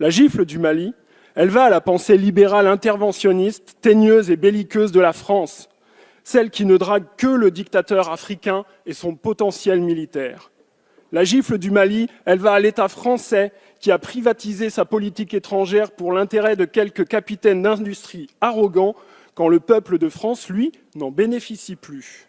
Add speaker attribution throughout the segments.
Speaker 1: La gifle du Mali, elle va à la pensée libérale interventionniste, teigneuse et belliqueuse de la France, celle qui ne drague que le dictateur africain et son potentiel militaire. La gifle du Mali, elle va à l'État français qui a privatisé sa politique étrangère pour l'intérêt de quelques capitaines d'industrie arrogants quand le peuple de France, lui, n'en bénéficie plus.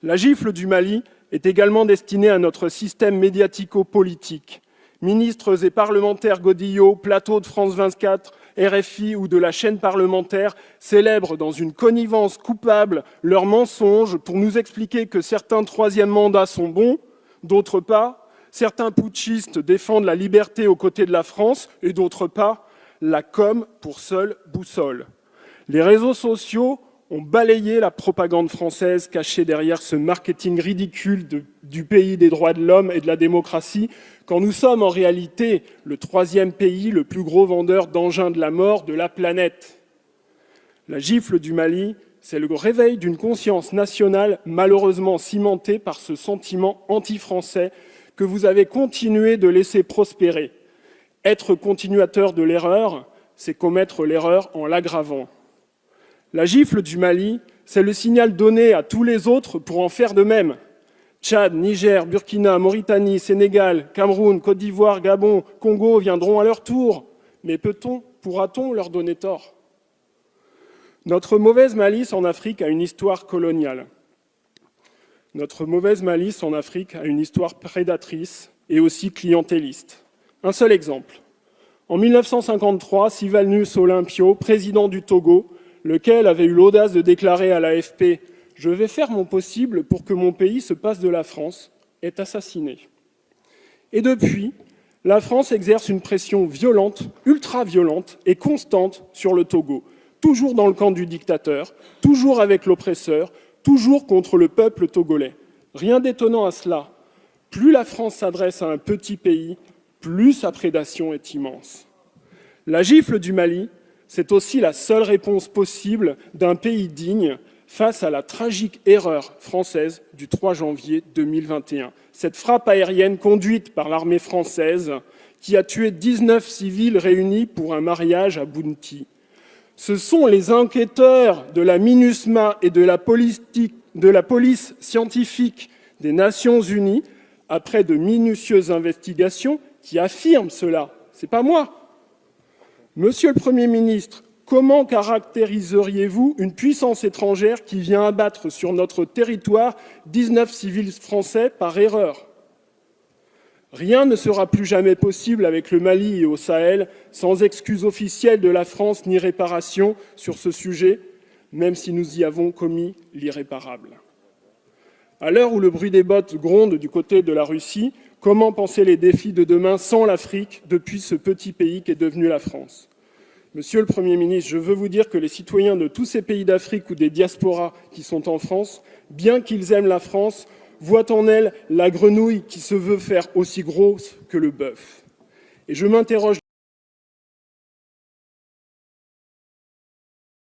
Speaker 1: La gifle du Mali est également destinée à notre système médiatico-politique. Ministres et parlementaires godillots, plateaux de France 24, RFI ou de la chaîne parlementaire célèbrent dans une connivence coupable leurs mensonges pour nous expliquer que certains troisièmes mandats sont bons, d'autres pas. Certains putschistes défendent la liberté aux côtés de la France et d'autres pas. La com pour seule boussole. Les réseaux sociaux ont balayé la propagande française cachée derrière ce marketing ridicule du pays des droits de l'homme et de la démocratie, quand nous sommes en réalité le troisième pays le plus gros vendeur d'engins de la mort de la planète. La gifle du Mali, c'est le réveil d'une conscience nationale malheureusement cimentée par ce sentiment anti-français que vous avez continué de laisser prospérer. Être continuateur de l'erreur, c'est commettre l'erreur en l'aggravant. La gifle du Mali, c'est le signal donné à tous les autres pour en faire de même. Tchad, Niger, Burkina, Mauritanie, Sénégal, Cameroun, Côte d'Ivoire, Gabon, Congo viendront à leur tour. Mais pourra-t-on leur donner tort ? Notre mauvaise malice en Afrique a une histoire coloniale. Notre mauvaise malice en Afrique a une histoire prédatrice et aussi clientéliste. Un seul exemple. En 1953, Sylvanus Olympio, président du Togo, lequel avait eu l'audace de déclarer à l'AFP « Je vais faire mon possible pour que mon pays se passe de la France », est assassiné. Et depuis, la France exerce une pression violente, ultra-violente et constante sur le Togo, toujours dans le camp du dictateur, toujours avec l'oppresseur, toujours contre le peuple togolais. Rien d'étonnant à cela. Plus la France s'adresse à un petit pays, plus sa prédation est immense. La gifle du Mali, c'est aussi la seule réponse possible d'un pays digne face à la tragique erreur française du 3 janvier 2021. Cette frappe aérienne conduite par l'armée française qui a tué 19 civils réunis pour un mariage à Bounti. Ce sont les enquêteurs de la MINUSMA et de la police scientifique des Nations Unies, après de minutieuses investigations, qui affirment cela. Ce n'est pas moi. Monsieur le Premier ministre, comment caractériseriez-vous une puissance étrangère qui vient abattre sur notre territoire 19 civils français par erreur ? Rien ne sera plus jamais possible avec le Mali et au Sahel sans excuse officielle de la France ni réparation sur ce sujet, même si nous y avons commis l'irréparable. À l'heure où le bruit des bottes gronde du côté de la Russie, comment penser les défis de demain sans l'Afrique depuis ce petit pays qu'est devenu la France ? Monsieur le Premier ministre, je veux vous dire que les citoyens de tous ces pays d'Afrique ou des diasporas qui sont en France, bien qu'ils aiment la France, voient en elle la grenouille qui se veut faire aussi grosse que le bœuf. Et je m'interroge